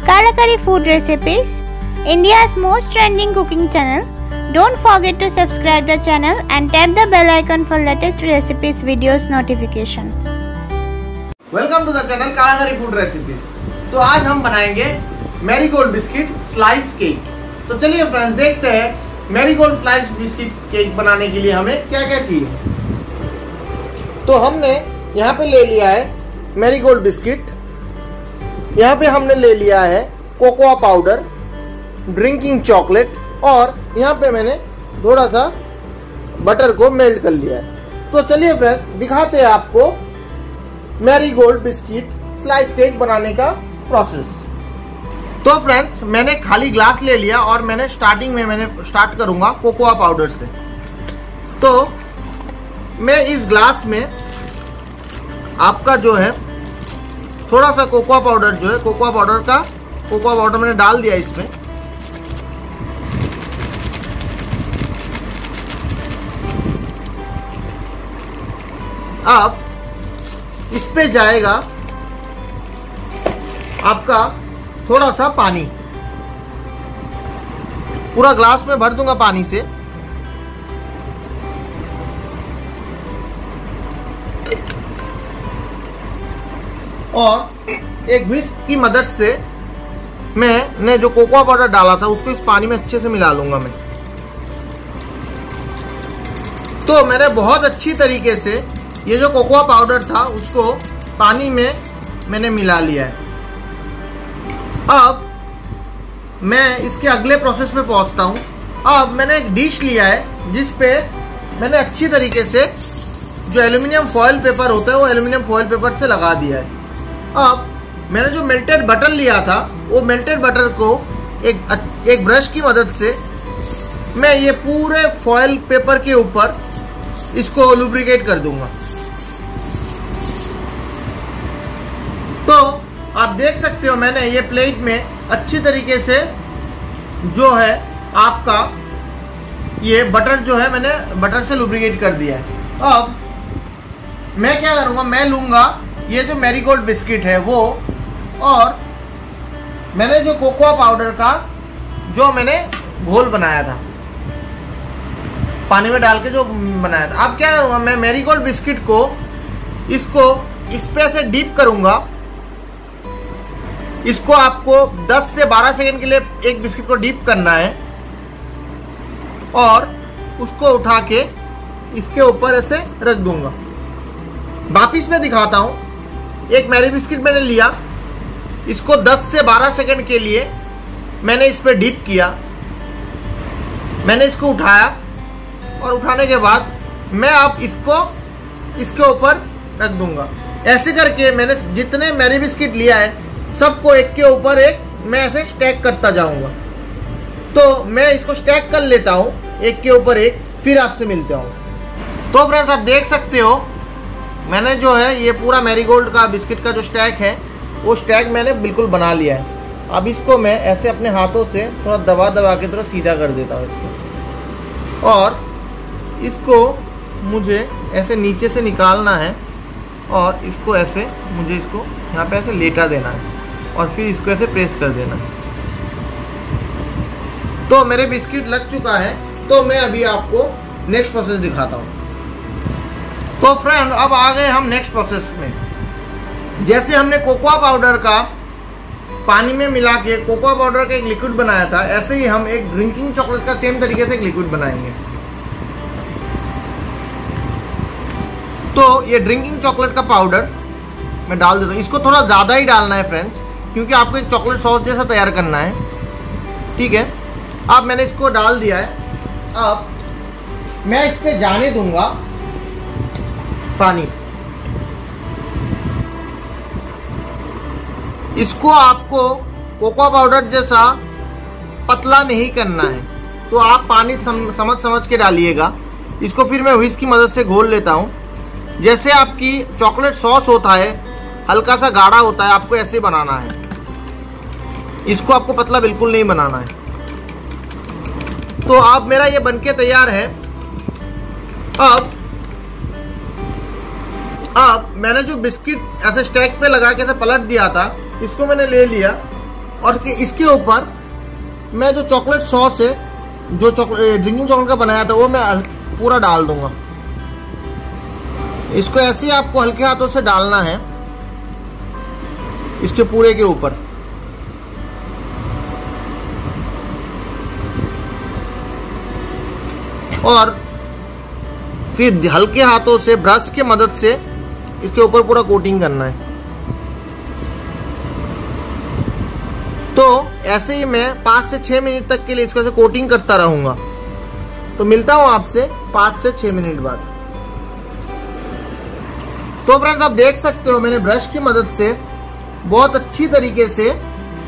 Kalakari Food Recipes, India's most trending cooking channel. Don't forget to subscribe the channel and tap the bell icon for latest recipes videos notifications. Welcome to the channel Kalakari food recipes. तो आज हम बनाएंगे marigold biscuit slice cake. तो चलिए friends देखते हैं marigold slice biscuit cake बनाने के लिए हमें क्या क्या चाहिए। तो हमने यहाँ पे ले लिया है मैरीगोल्ड बिस्किट, यहाँ पे हमने ले लिया है कोकोआ पाउडर, ड्रिंकिंग चॉकलेट और यहाँ पे मैंने थोड़ा सा बटर को मेल्ट कर लिया है। तो चलिए फ्रेंड्स दिखाते हैं आपको मैरीगोल्ड बिस्किट स्लाइस केक बनाने का प्रोसेस। तो फ्रेंड्स मैंने खाली ग्लास ले लिया और मैंने स्टार्ट करूंगा कोकोआ पाउडर से। तो मैं इस ग्लास में आपका जो है थोड़ा सा कोकोआ पाउडर मैंने डाल दिया इसमें। अब इस पे जाएगा आपका थोड़ा सा पानी, पूरा ग्लास में भर दूंगा पानी से। और एक व्हिस्क की मदद से मैंने जो कोकोआ पाउडर डाला था उसको इस पानी में अच्छे से मिला लूंगा मैं। तो मैंने बहुत अच्छी तरीके से ये जो कोकोआ पाउडर था उसको पानी में मैंने मिला लिया है। अब मैं इसके अगले प्रोसेस पे पहुंचता हूं। अब मैंने एक डिश लिया है जिस पे मैंने अच्छी तरीके से जो एल्यूमिनियम फॉयल पेपर होता है वो एल्यूमिनियम फॉयल पेपर से लगा दिया है। अब मैंने जो मेल्टेड बटर लिया था वो मेल्टेड बटर को एक ब्रश की मदद से मैं ये पूरे फॉयल पेपर के ऊपर इसको लुब्रिकेट कर दूंगा। तो आप देख सकते हो मैंने ये प्लेट में अच्छी तरीके से जो है आपका ये बटर जो है मैंने बटर से लुब्रिकेट कर दिया है। अब मैं क्या करूंगा, मैं लूंगा ये जो मैरीगोल्ड बिस्किट है वो, और मैंने जो कोकोआ पाउडर का जो मैंने घोल बनाया था पानी में डाल के जो बनाया था। अब क्या करूंगा, मैं मैरीगोल्ड बिस्किट को इसको इस पे से डीप करूंगा। इसको आपको 10 से 12 सेकंड के लिए एक बिस्किट को डीप करना है और उसको उठा के इसके ऊपर ऐसे रख दूंगा। वापिस मैं दिखाता हूं। एक मैरी बिस्किट मैंने लिया, इसको 10 से 12 सेकंड के लिए मैंने इस पे डीप किया। मैंने इसको उठाया और उठाने के बाद मैं अब इसको इसके ऊपर रख दूंगा। ऐसे करके मैंने जितने मैरी बिस्किट लिया है सबको एक के ऊपर एक मैं ऐसे स्टैक करता जाऊंगा। तो मैं इसको स्टैक कर लेता हूं एक के ऊपर एक, फिर आपसे मिलते हूं। तो फ्रेंड्स आप देख सकते हो मैंने जो है ये पूरा मैरीगोल्ड का बिस्किट का जो स्टैक है वो स्टैक मैंने बिल्कुल बना लिया है। अब इसको मैं ऐसे अपने हाथों से थोड़ा दबा के थोड़ा सीधा कर देता हूँ इसको, और इसको मुझे ऐसे नीचे से निकालना है और इसको ऐसे मुझे इसको यहाँ पे ऐसे लेटा देना है और फिर इसको ऐसे प्रेस कर देना है। तो मेरे बिस्किट लग चुका है। तो मैं अभी आपको नेक्स्ट प्रोसेस दिखाता हूँ। तो फ्रेंड अब आ गए हम नेक्स्ट प्रोसेस में। जैसे हमने कोकोआ पाउडर का पानी में मिला के कोकोआ पाउडर का एक लिक्विड बनाया था, ऐसे ही हम एक ड्रिंकिंग चॉकलेट का सेम तरीके से एक लिक्विड बनाएंगे। तो ये ड्रिंकिंग चॉकलेट का पाउडर मैं डाल देता हूँ। इसको थोड़ा ज़्यादा ही डालना है फ्रेंड्स, क्योंकि आपको एक चॉकलेट सॉस जैसा तैयार करना है। ठीक है, अब मैंने इसको डाल दिया है। अब मैं इस पे जाने दूंगा पानी। इसको आपको कोकोआ पाउडर जैसा पतला नहीं करना है, तो आप पानी समझ के डालिएगा। इसको फिर मैं व्हिस्क की मदद से घोल लेता हूँ। जैसे आपकी चॉकलेट सॉस होता है हल्का सा गाढ़ा होता है, आपको ऐसे बनाना है। इसको आपको पतला बिल्कुल नहीं बनाना है। तो अब मेरा ये बनके तैयार है। अब मैंने जो बिस्किट ऐसे स्टैक पे लगा के ऐसे पलट दिया था, इसको मैंने ले लिया और इसके ऊपर मैं जो चॉकलेट सॉस है, जो ड्रिंकिंग चॉकलेट का बनाया था, वो मैं पूरा डाल दूंगा। इसको ऐसे ही आपको हल्के हाथों से डालना है इसके पूरे के ऊपर। और फिर हल्के हाथों से ब्रश की मदद से इसके ऊपर पूरा कोटिंग करना है। तो ऐसे ही मैं 5 से 6 मिनट तक के लिए इसको ऐसे कोटिंग करता रहूंगा। तो मिलता हूं आपसे 5 से 6 मिनट बाद। तो फ्रेंड्स आप देख सकते हो मैंने ब्रश की मदद से बहुत अच्छी तरीके से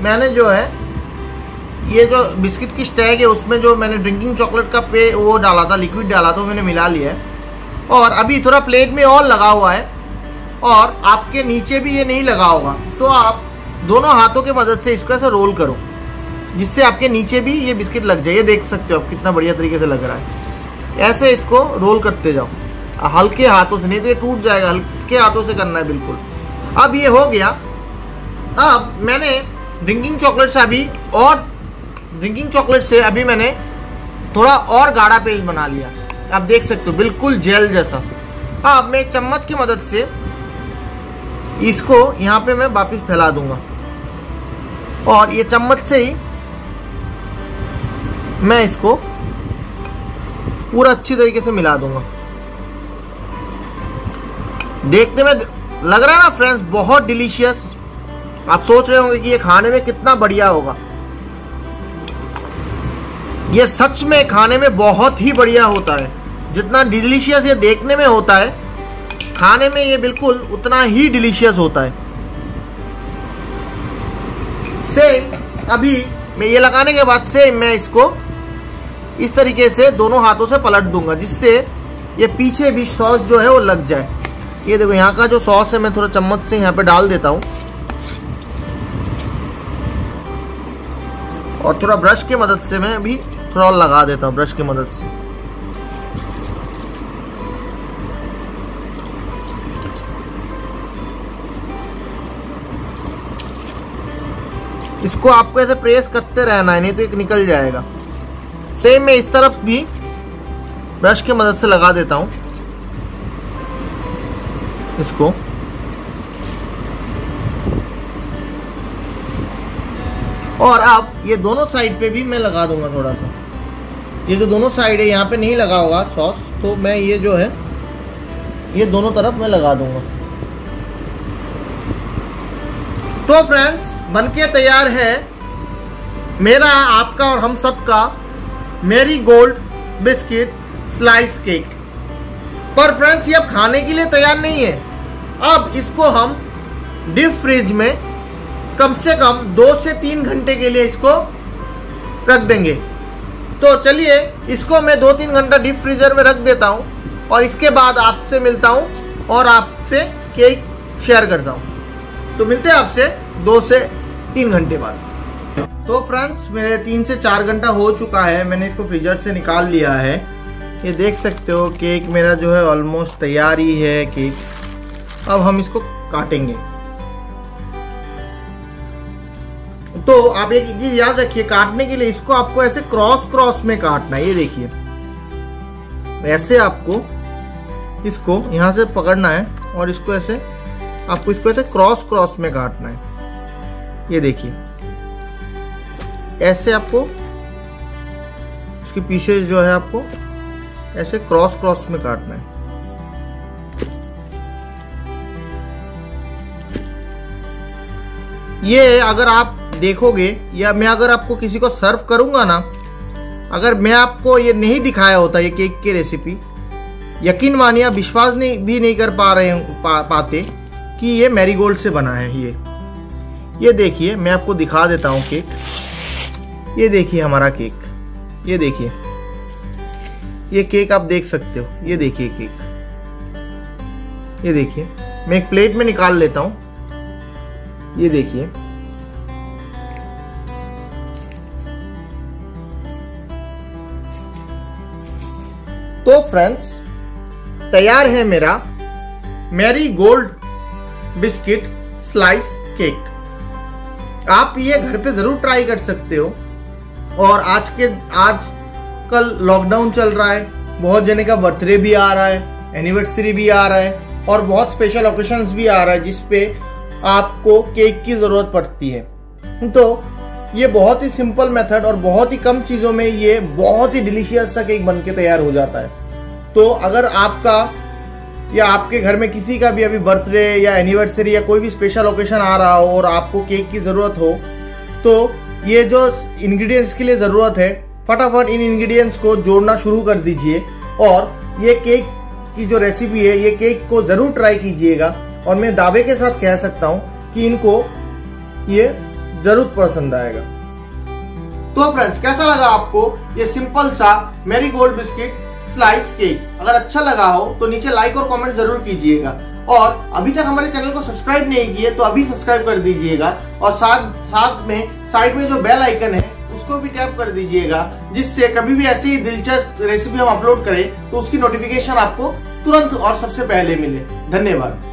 मैंने जो है ये जो बिस्किट की स्टैग है उसमें जो मैंने ड्रिंकिंग चॉकलेट का वो डाला था, लिक्विड डाला था, वो मैंने मिला लिया है। और अभी थोड़ा प्लेट में और लगा हुआ है और आपके नीचे भी ये नहीं लगा होगा। तो आप दोनों हाथों की मदद से इसको ऐसे रोल करो जिससे आपके नीचे भी ये बिस्किट लग जाए। ये देख सकते हो आप कितना बढ़िया तरीके से लग रहा है। ऐसे इसको रोल करते जाओ हल्के हाथों से, नहीं तो ये टूट जाएगा। हल्के हाथों से करना है बिल्कुल। अब ये हो गया। अब मैंने ड्रिंकिंग चॉकलेट से अभी मैंने थोड़ा और गाढ़ा पेस्ट बना लिया। आप देख सकते हो बिल्कुल जेल जैसा। अब मैं चम्मच की मदद से इसको यहाँ पे मैं वापस फैला दूंगा और ये चम्मच से ही मैं इसको पूरा अच्छी तरीके से मिला दूंगा। देखने में लग रहा है ना फ्रेंड्स बहुत डिलीशियस। आप सोच रहे होंगे कि ये खाने में कितना बढ़िया होगा। ये सच में खाने में बहुत ही बढ़िया होता है। जितना डिलीशियस ये देखने में होता है, खाने में ये बिल्कुल उतना ही डिलीशियस होता है। सेम अभी मैं ये लगाने के बाद से मैं इसको इस तरीके से दोनों हाथों से पलट दूंगा जिससे ये पीछे भी सॉस जो है वो लग जाए। ये देखो यहाँ का जो सॉस है मैं थोड़ा चम्मच से यहाँ पे डाल देता हूँ और थोड़ा ब्रश की मदद से मैं भी थोड़ा और लगा देता हूँ ब्रश की मदद से। इसको आपको ऐसे प्रेस करते रहना है, नहीं तो एक निकल जाएगा। सेम मैं इस तरफ भी ब्रश की मदद से लगा देता हूं इसको। और अब ये दोनों साइड पे भी मैं लगा दूंगा थोड़ा सा। ये जो दोनों साइड है यहाँ पे नहीं लगा होगा सॉस, तो मैं ये जो है ये दोनों तरफ मैं लगा दूंगा। तो फ्रेंड्स बनके तैयार है मेरा, आपका और हम सबका Marie Gold biscuit slice cake. पर फ्रेंड्स ये अब खाने के लिए तैयार नहीं है। अब इसको हम डीप फ्रिज में कम से कम 2 से 3 घंटे के लिए इसको रख देंगे। तो चलिए इसको मैं 2-3 घंटा डीप फ्रीजर में रख देता हूं और इसके बाद आपसे मिलता हूं और आपसे केक शेयर करता हूं। तो मिलते हैं आपसे 2 से 3 घंटे बाद। तो फ्रेंड्स मेरे 3 से 4 घंटा हो चुका है, मैंने इसको फ्रीजर से निकाल लिया है। ये देख सकते हो केक मेरा जो है ऑलमोस्ट तैयार ही है केक। अब हम इसको काटेंगे। तो आप एक चीज याद रखिए, काटने के लिए इसको आपको ऐसे क्रॉस में काटना है। ये देखिए ऐसे आपको इसको यहां से पकड़ना है और इसको ऐसे आपको इसको ऐसे क्रॉस में काटना है। ये देखिए ऐसे आपको इसके पीछे जो है आपको ऐसे क्रॉस में काटना है। ये अगर आप देखोगे या मैं अगर आपको किसी को सर्व करूंगा ना, अगर मैं आपको ये नहीं दिखाया होता ये केक की रेसिपी, यकीन मानिए विश्वास भी नहीं कर पाते कि ये मैरीगोल्ड से बना है। ये देखिए मैं आपको दिखा देता हूं केक। ये देखिए हमारा केक, ये देखिए ये केक आप देख सकते हो। ये देखिए केक, ये देखिए मैं एक प्लेट में निकाल लेता हूं। ये देखिए तो फ्रेंड्स तैयार है मेरा Marie Gold biscuit slice cake. आप ये घर पे जरूर ट्राई कर सकते हो। और आजकल लॉकडाउन चल रहा है, बहुत जने का बर्थडे भी आ रहा है, एनिवर्सरी भी आ रहा है और बहुत स्पेशल ओकेशंस भी आ रहा है जिसपे आपको केक की जरूरत पड़ती है। तो ये बहुत ही सिंपल मेथड और बहुत ही कम चीजों में ये बहुत ही डिलीशियस सा केक बनके तैयार हो जाता है। तो अगर आपका या आपके घर में किसी का भी अभी बर्थडे या एनिवर्सरी या कोई भी स्पेशल ओकेशन आ रहा हो और आपको केक की ज़रूरत हो, तो ये जो इंग्रेडिएंट्स के लिए ज़रूरत है, फटाफट इन इंग्रेडिएंट्स को जोड़ना शुरू कर दीजिए और ये केक की जो रेसिपी है, ये केक को ज़रूर ट्राई कीजिएगा। और मैं दावे के साथ कह सकता हूँ कि इनको ये ज़रूर पसंद आएगा। तो फ्रेंड्स, कैसा लगा आपको ये सिंपल सा मैरीगोल्ड बिस्किट स्लाइस केक? अगर अच्छा लगा हो तो नीचे लाइक और कमेंट जरूर कीजिएगा। और अभी तक हमारे चैनल को सब्सक्राइब नहीं किए तो अभी सब्सक्राइब कर दीजिएगा और साथ में साइड में जो बेल आइकन है उसको भी टैप कर दीजिएगा, जिससे कभी भी ऐसी दिलचस्प रेसिपी हम अपलोड करें तो उसकी नोटिफिकेशन आपको तुरंत और सबसे पहले मिले। धन्यवाद।